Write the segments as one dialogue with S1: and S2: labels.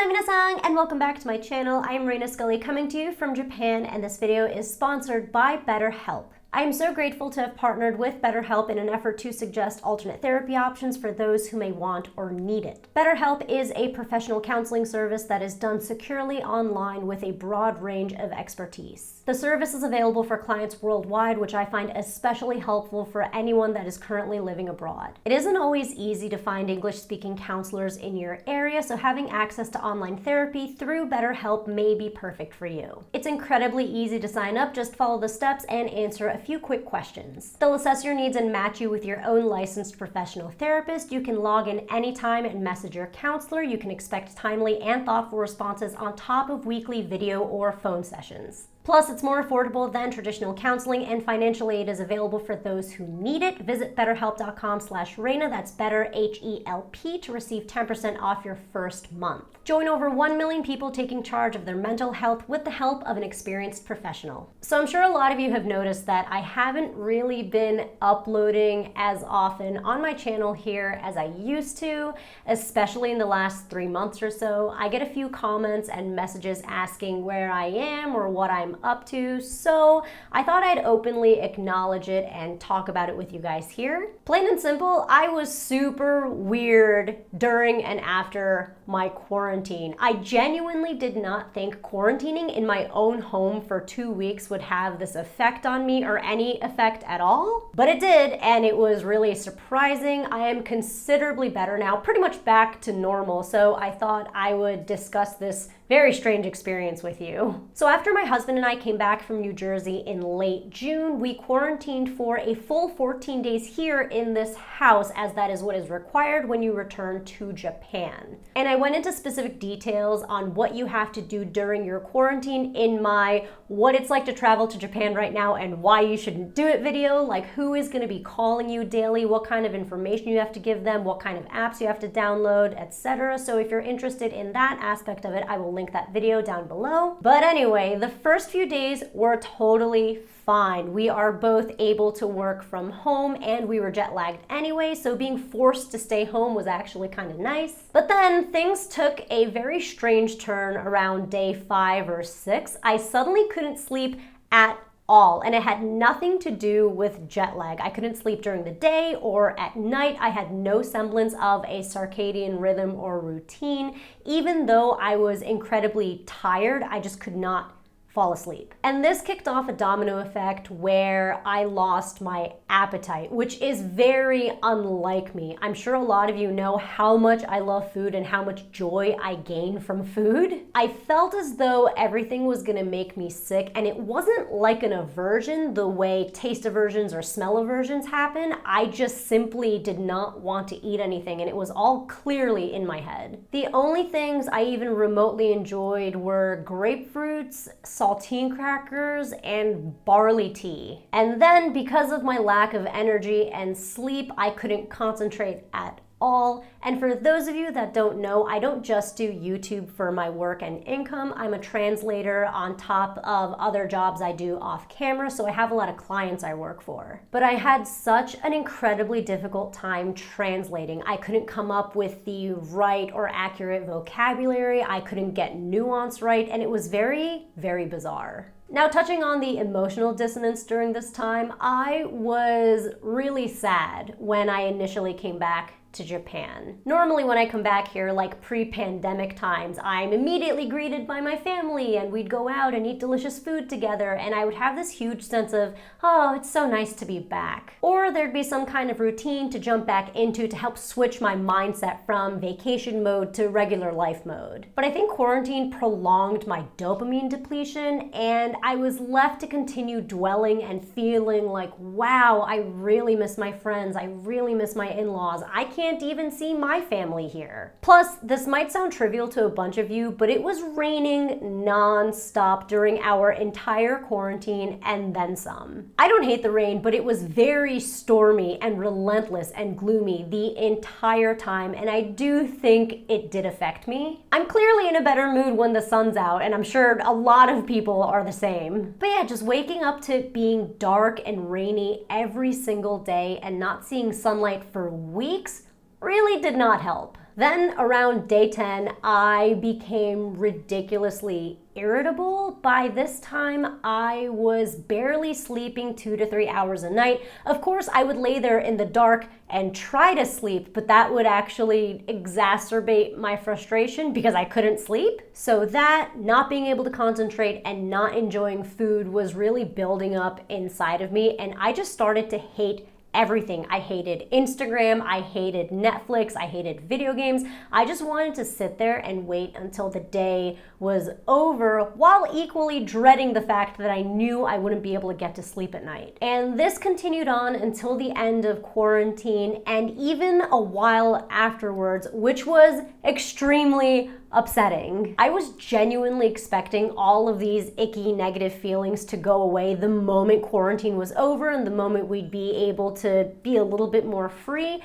S1: Konnichiwa minasan, and welcome back to my channel. I am Reina Scully coming to you from Japan, and this video is sponsored by BetterHelp. I am so grateful to have partnered with BetterHelp in an effort to suggest alternate therapy options for those who may want or need it. BetterHelp is a professional counseling service that is done securely online with a broad range of expertise. The service is available for clients worldwide, which I find especially helpful for anyone that is currently living abroad. It isn't always easy to find English-speaking counselors in your area, so having access to online therapy through BetterHelp may be perfect for you. It's incredibly easy to sign up, just follow the steps and answer a few quick questions. They'll assess your needs and match you with your own licensed professional therapist. You can log in anytime and message your counselor. You can expect timely and thoughtful responses on top of weekly video or phone sessions. Plus, it's more affordable than traditional counseling, and financial aid is available for those who need it. Visit betterhelp.com/Reina, that's better, H-E-L-P, to receive 10% off your first month. Join over 1 million people taking charge of their mental health with the help of an experienced professional. So I'm sure a lot of you have noticed that I haven't really been uploading as often on my channel here as I used to, especially in the last 3 months or so. I get a few comments and messages asking where I am or what I'm up to, so I thought I'd openly acknowledge it and talk about it with you guys here. Plain and simple, I was super weird during and after my quarantine. I genuinely did not think quarantining in my own home for 2 weeks would have this effect on me or any effect at all, but it did, and it was really surprising. I am considerably better now, pretty much back to normal, so I thought I would discuss this very strange experience with you. So after my husband and I came back from New Jersey in late June, we quarantined for a full 14 days here in this house, as that is what is required when you return to Japan. And I went into specific details on what you have to do during your quarantine in my what it's like to travel to Japan right now and why you shouldn't do it video, like who is going to be calling you daily, what kind of information you have to give them, what kind of apps you have to download, etc. So if you're interested in that aspect of it, I will link that video down below. But anyway, the first few days were totally fine. We are both able to work from home, and we were jet lagged anyway, so being forced to stay home was actually kind of nice. But then things took a very strange turn around day 5 or 6. I suddenly couldn't sleep at all, and it had nothing to do with jet lag. I couldn't sleep during the day or at night. I had no semblance of a circadian rhythm or routine. Even though I was incredibly tired, I just could not fall asleep. And this kicked off a domino effect where I lost my appetite, which is very unlike me. I'm sure a lot of you know how much I love food and how much joy I gain from food. I felt as though everything was gonna make me sick, and it wasn't like an aversion the way taste aversions or smell aversions happen. I just simply did not want to eat anything, and it was all clearly in my head. The only things I even remotely enjoyed were grapefruits, saltine crackers, and barley tea. And then because of my lack of energy and sleep, I couldn't concentrate at all. And for those of you that don't know, I don't just do YouTube for my work and income. I'm a translator on top of other jobs I do off camera, so I have a lot of clients I work for. But I had such an incredibly difficult time translating. I couldn't come up with the right or accurate vocabulary. I couldn't get nuance right, and it was very, very bizarre. Now, touching on the emotional dissonance during this time, I was really sad when I initially came back to Japan. Normally when I come back here, like pre-pandemic times, I'm immediately greeted by my family, and we'd go out and eat delicious food together, and I would have this huge sense of, oh, it's so nice to be back. Or there'd be some kind of routine to jump back into to help switch my mindset from vacation mode to regular life mode. But I think quarantine prolonged my dopamine depletion, and I was left to continue dwelling and feeling like, wow, I really miss my friends, I really miss my in-laws, I can't even see my family here. Plus, this might sound trivial to a bunch of you, but it was raining non-stop during our entire quarantine and then some. I don't hate the rain, but it was very stormy and relentless and gloomy the entire time, and I do think it did affect me. I'm clearly in a better mood when the sun's out, and I'm sure a lot of people are the same. But yeah, just waking up to being dark and rainy every single day and not seeing sunlight for weeks really did not help. Then around day 10, I became ridiculously irritable. By this time, I was barely sleeping 2 to 3 hours a night. Of course, I would lay there in the dark and try to sleep, but that would actually exacerbate my frustration because I couldn't sleep. So that, not being able to concentrate and not enjoying food was really building up inside of me, and I just started to hate everything. I hated Instagram, I hated Netflix, I hated video games. I just wanted to sit there and wait until the day was over while equally dreading the fact that I knew I wouldn't be able to get to sleep at night. And this continued on until the end of quarantine and even a while afterwards, which was extremely upsetting. I was genuinely expecting all of these icky negative feelings to go away the moment quarantine was over and the moment we'd be able to be a little bit more free,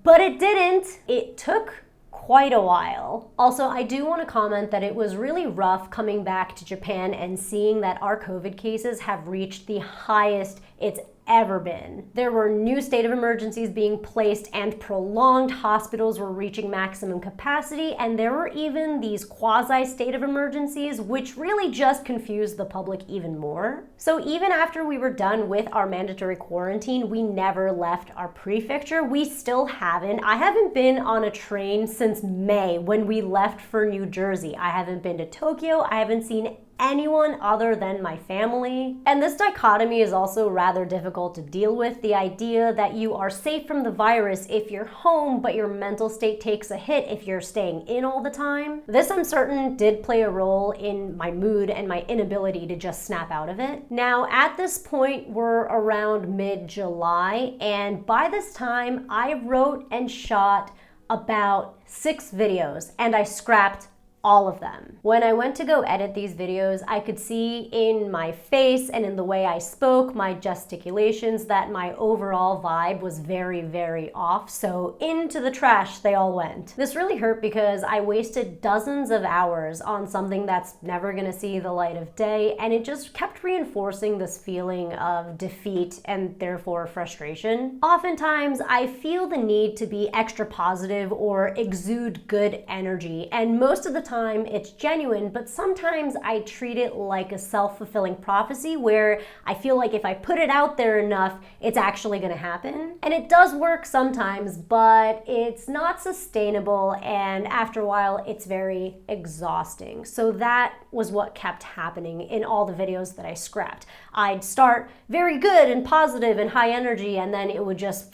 S1: but it didn't. It took quite a while. Also, I do want to comment that it was really rough coming back to Japan and seeing that our COVID cases have reached the highest it's ever been. There were new state of emergencies being placed and prolonged hospitals were reaching maximum capacity, and there were even these quasi state of emergencies, which really just confused the public even more. So even after we were done with our mandatory quarantine, we never left our prefecture. We still haven't. I haven't been on a train since May when we left for New Jersey. I haven't been to Tokyo. I haven't seen anyone other than my family. And this dichotomy is also rather difficult to deal with. The idea that you are safe from the virus if you're home, but your mental state takes a hit if you're staying in all the time. This, I'm certain, did play a role in my mood and my inability to just snap out of it. Now, at this point, we're around mid-July, and by this time, I wrote and shot about 6 videos, and I scrapped all of them. When I went to go edit these videos, I could see in my face and in the way I spoke, my gesticulations, that my overall vibe was very, very off. So into the trash they all went. This really hurt because I wasted dozens of hours on something that's never gonna see the light of day, and it just kept reinforcing this feeling of defeat and therefore frustration. Oftentimes, I feel the need to be extra positive or exude good energy, and most of the time it's genuine, but sometimes I treat it like a self-fulfilling prophecy where I feel like if I put it out there enough, it's actually gonna happen. And it does work sometimes, but it's not sustainable, and after a while it's very exhausting. So that was what kept happening in all the videos that I scrapped. I'd start very good and positive and high energy, and then it would just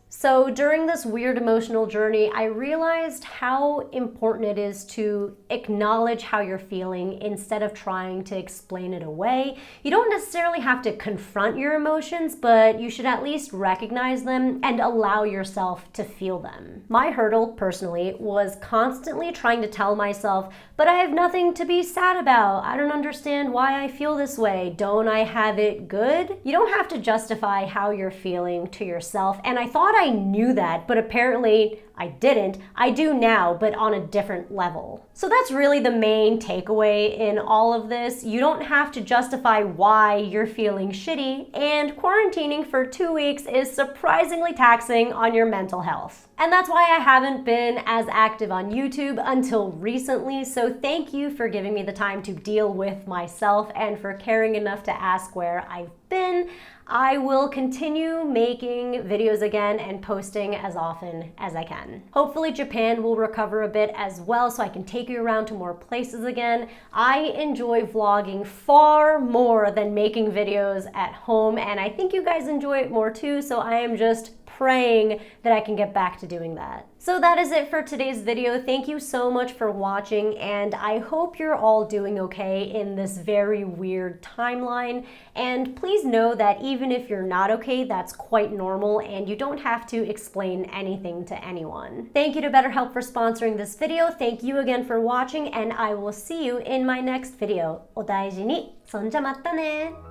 S1: So during this weird emotional journey, I realized how important it is to acknowledge how you're feeling instead of trying to explain it away. You don't necessarily have to confront your emotions, but you should at least recognize them and allow yourself to feel them. My hurdle, personally, was constantly trying to tell myself, but I have nothing to be sad about. I don't understand why I feel this way. Don't I have it good? You don't have to justify how you're feeling to yourself, and I thought I knew that, but apparently I didn't. I do now, but on a different level. So that's really the main takeaway in all of this. You don't have to justify why you're feeling shitty, and quarantining for 2 weeks is surprisingly taxing on your mental health. And that's why I haven't been as active on YouTube until recently, so thank you for giving me the time to deal with myself and for caring enough to ask where I've been. I will continue making videos again and posting as often as I can. Hopefully Japan will recover a bit as well so I can take you around to more places again. I enjoy vlogging far more than making videos at home, and I think you guys enjoy it more too, so I am just praying that I can get back to doing that. So that is it for today's video. Thank you so much for watching, and I hope you're all doing okay in this very weird timeline. And please know that even if you're not okay, that's quite normal, and you don't have to explain anything to anyone. Thank you to BetterHelp for sponsoring this video. Thank you again for watching, and I will see you in my next video. お大事に。そんじゃまったね。